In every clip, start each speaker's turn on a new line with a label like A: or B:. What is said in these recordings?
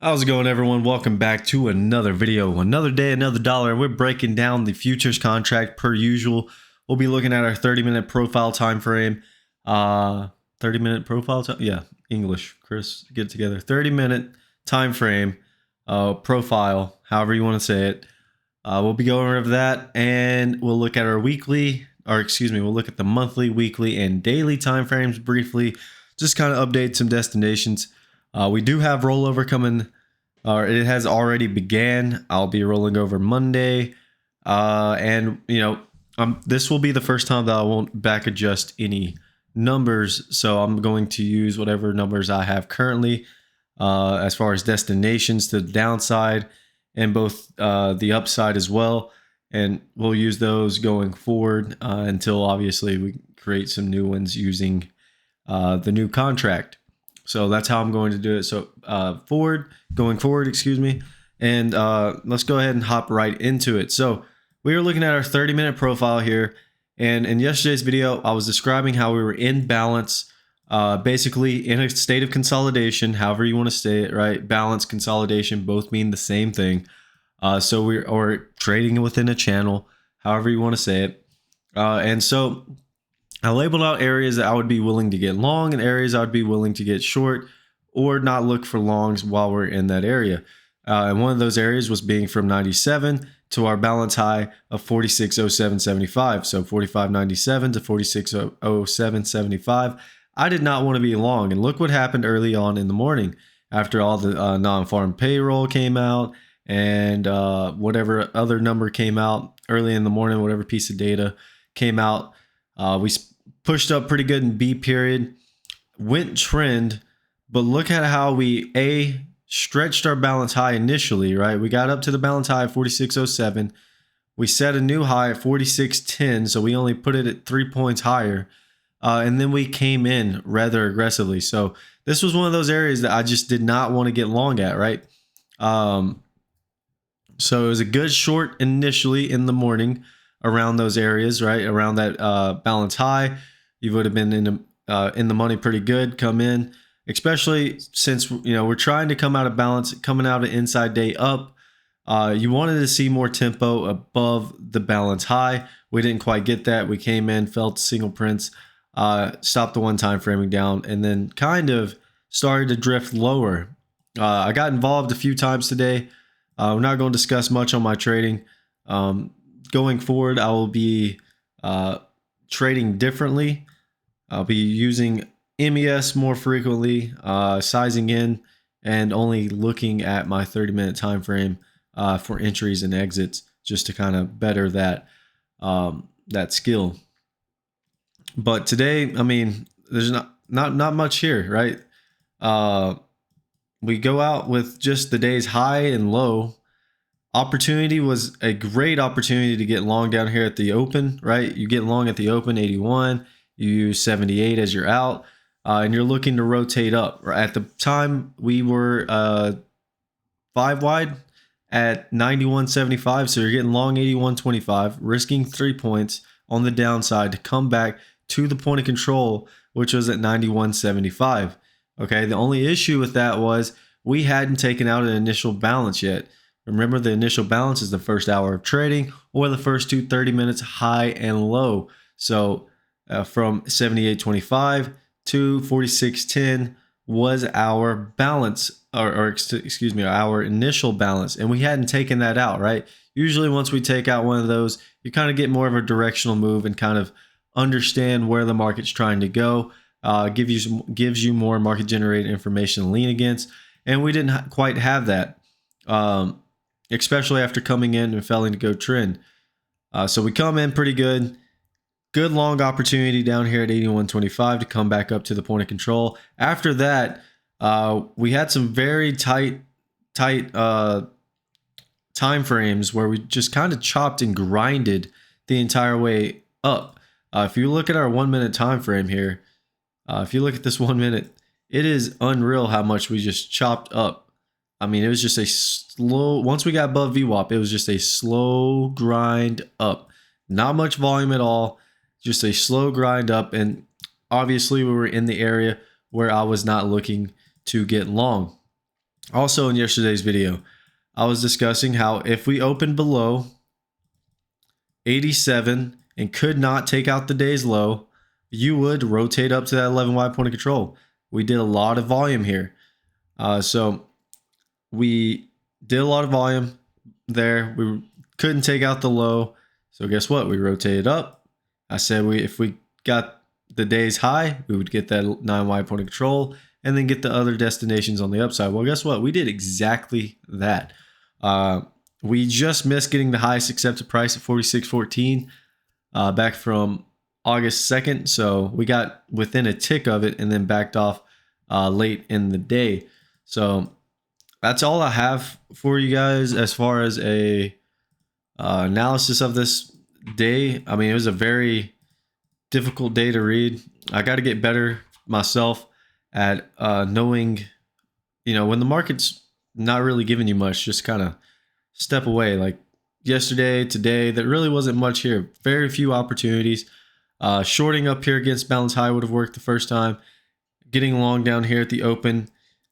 A: How's it going, everyone? Welcome back to another video. Another day, another dollar. We're breaking down the futures contract per usual. We'll be looking at our 30-minute profile time frame. 30-minute profile time? Yeah, English. Chris, get it together. 30-minute time frame profile, however you want to say it. We'll be going over that, and we'll look at our weekly, we'll look at the monthly, weekly, and daily time frames briefly. Just kind of update some destinations. We do have rollover coming, or it has already began. I'll be rolling over Monday, and this will be the first time that I won't back adjust any numbers. So I'm going to use whatever numbers I have currently, as far as destinations to the downside and both the upside as well. And we'll use those going forward until obviously we create some new ones using the new contract. So that's how I'm going to do it. So going forward, and let's go ahead and hop right into it. So we were looking at our 30-minute profile here, and in yesterday's video, I was describing how we were in balance, basically in a state of consolidation, however you want to say it, right? Balance, consolidation, both mean the same thing. So we're trading within a channel, however you want to say it. And so I labeled out areas that I would be willing to get long and areas I would be willing to get short or not look for longs while we're in that area. And one of those areas was being from 97 to our balance high of 46.0775. So 45.97 to 46.0775. I did not want to be long. And look what happened early on in the morning after all the non-farm payroll came out and whatever other number came out early in the morning, whatever piece of data came out. We pushed up pretty good in B period, went trend, but look at how we stretched our balance high initially, right? We got up to the balance high of 46.07. We set a new high at 46.10, so we only put it at 3 points higher. And then we came in rather aggressively. So this was one of those areas that I just did not want to get long at, right? So it was a good short initially in the morning around those areas, right? Around that balance high. You would have been in the money pretty good, come in, especially since we're trying to come out of balance, coming out of inside day up. You wanted to see more tempo above the balance high. We didn't quite get that. We came in, felt single prints, stopped the one time framing down, and then kind of started to drift lower. I got involved a few times today. We're not going to discuss much on my trading. Going forward, I will be trading differently. I'll be using MES more frequently, sizing in, and only looking at my 30-minute time frame for entries and exits, just to kind of better that skill. But today, I mean, there's not much here, right? We go out with just the day's high and low. Opportunity was a great opportunity to get long down here at the open, right? You get long at the open, 81. You use 78 as your out, and you're looking to rotate up. At the time, we were 5 wide at 91.75, so you're getting long 81.25, risking 3 points on the downside to come back to the point of control, which was at 91.75. Okay, the only issue with that was we hadn't taken out an initial balance yet. Remember, the initial balance is the first hour of trading or the first 30 minutes high and low. So from 78.25 to 46.10 was our balance, our initial balance. And we hadn't taken that out, right? Usually once we take out one of those, you kind of get more of a directional move and kind of understand where the market's trying to go. Gives you more market generated information to lean against. And we didn't quite have that. Especially after coming in and failing to go trend. So we come in pretty good. Good long opportunity down here at 81.25 to come back up to the point of control. After that, we had some very tight time frames where we just kind of chopped and grinded the entire way up. If you look at our 1 minute time frame here, if you look at this 1 minute, it is unreal how much we just chopped up. I mean, it was just a slow, once we got above VWAP, it was just a slow grind up. Not much volume at all, just a slow grind up. And obviously we were in the area where I was not looking to get long. Also in yesterday's video, I was discussing how if we opened below 87 and could not take out the day's low, you would rotate up to that 11Y point of control. We did a lot of volume here. So we did a lot of volume there. We couldn't take out the low. So guess what? We rotated up. I said if we got the day's high, we would get that 9Y point of control and then get the other destinations on the upside. Well, guess what? We did exactly that. We just missed getting the highest accepted price at 46.14 back from August 2nd. So we got within a tick of it and then backed off late in the day. So that's all I have for you guys as far as a analysis of this day. I mean, it was a very difficult day to read. I got to get better myself at knowing, when the market's not really giving you much, just kind of step away. Like yesterday, today, there really wasn't much here. Very few opportunities. Shorting up here against balance high would have worked the first time. Getting long down here at the open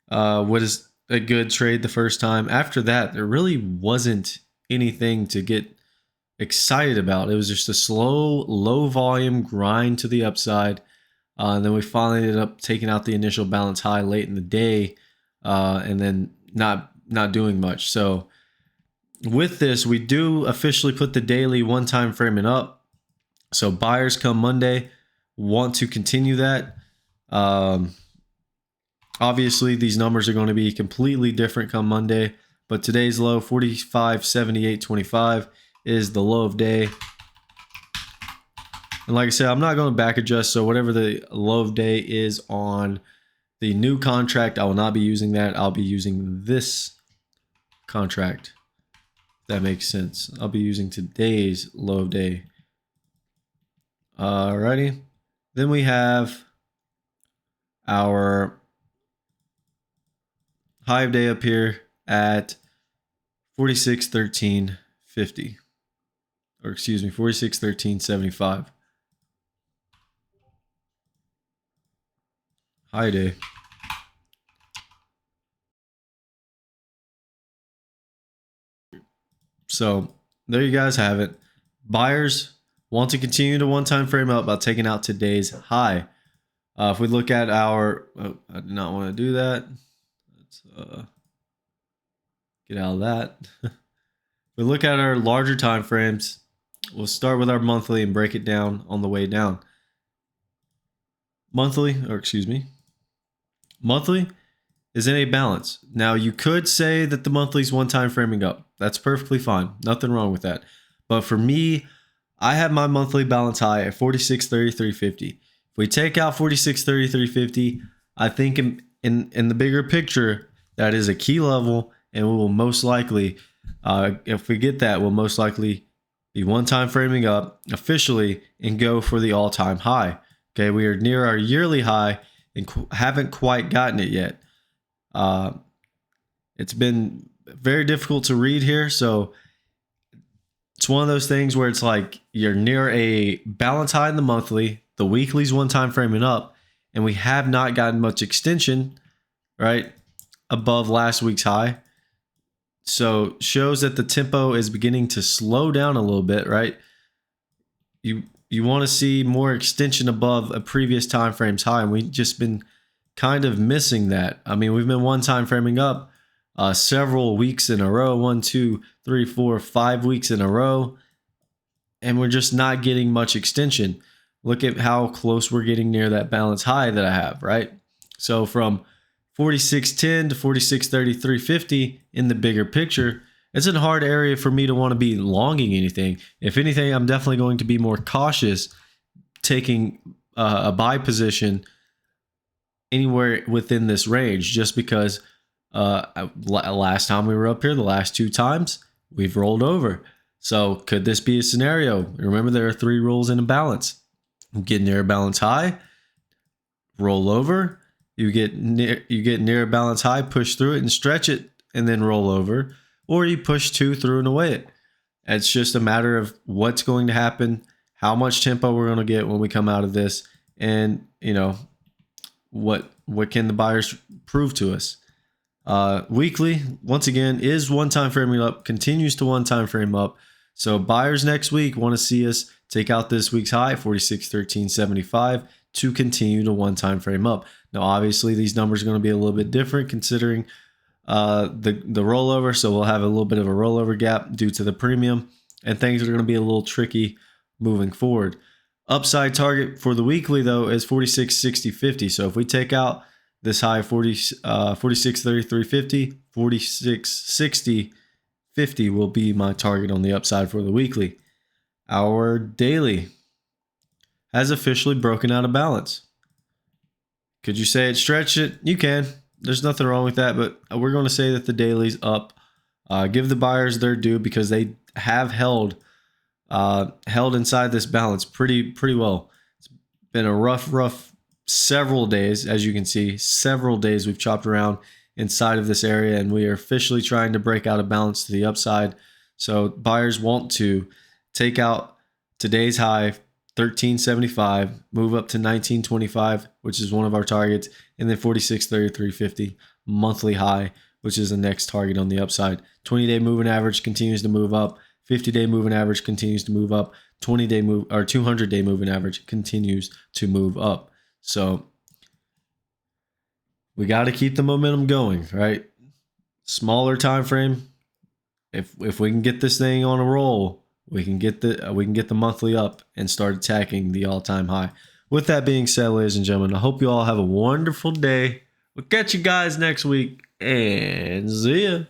A: was a good trade the first time. After that, there really wasn't anything to get excited about. It was just a slow, low volume grind to the upside. And then we finally ended up taking out the initial balance high late in the day and then not doing much. So with this, we do officially put the daily one time framing up. So buyers come Monday want to continue that. Obviously, these numbers are going to be completely different come Monday, but today's low, 45.7825, is the low of day. And like I said, I'm not going to back adjust, so whatever the low of day is on the new contract, I will not be using that. I'll be using this contract. If that makes sense. I'll be using today's low of day. Alrighty. Then we have our high of day up here at 46.1350, or excuse me, 46.1375. High day. So there you guys have it. Buyers want to continue to one-time frame up by taking out today's high. If we look at our, I did not want to do that. Let's get out of that. If we look at our larger time frames, we'll start with our monthly and break it down on the way down. Monthly is in a balance. Now you could say that the monthly is one time framing up. That's perfectly fine. Nothing wrong with that. But for me, I have my monthly balance high at 46.3350. If we take out 46.3350, I think in the bigger picture, that is a key level, and we will most likely, if we get that, we'll most likely be one time framing up officially and go for the all-time high. Okay, we are near our yearly high and haven't quite gotten it yet. It's been very difficult to read here, so it's one of those things where it's like you're near a balance high in the monthly, the weekly's one time framing up, and we have not gotten much extension, right, above last week's high. So shows that the tempo is beginning to slow down a little bit, right? You want to see more extension above a previous time frame's high, and we've just been kind of missing that. I mean, we've been one time framing up several weeks in a row, 1, 2, 3, 4, 5 weeks in a row, and we're just not getting much extension. Look at how close we're getting near that balance high that I have, right? So from 46.10 to 46.3350 in the bigger picture, it's a hard area for me to want to be longing anything. If anything, I'm definitely going to be more cautious taking a buy position anywhere within this range, just because last time we were up here, the last 2 times, we've rolled over. So could this be a scenario? Remember, there are 3 rules in a balance. Get near a balance high, roll over. You get near a balance high, push through it and stretch it, and then roll over. Or you push 2 through and away it. It's just a matter of what's going to happen, how much tempo we're going to get when we come out of this, and what can the buyers prove to us. Weekly, once again, is one time framing up, continues to one time frame up. So buyers next week want to see us take out this week's high, 46.1375, to continue to one time frame up. Now, obviously, these numbers are going to be a little bit different considering the rollover. So we'll have a little bit of a rollover gap due to the premium, and things are going to be a little tricky moving forward. Upside target for the weekly, though, is 46.6050. So if we take out this high 46.3350, 46.6050 will be my target on the upside for the weekly. Our daily has officially broken out of balance. Could you say it stretched it? You can. There's nothing wrong with that, but we're going to say that the daily's up. Give the buyers their due because they have held inside this balance pretty well. It's been a rough several days. As you can see, several days we've chopped around inside of this area, and we are officially trying to break out of balance to the upside. So buyers want to take out today's high, 1375, move up to 1925, which is one of our targets, and then 46.3350 monthly high, which is the next target on the upside. 20-day moving average continues to move up. 50-day moving average continues to move up. 20-day move or 200-day moving average continues to move up. So we got to keep the momentum going, right? Smaller time frame. If we can get this thing on a roll, we can get the monthly up and start attacking the all-time high. With that being said, ladies and gentlemen, I hope you all have a wonderful day. We'll catch you guys next week, and see ya.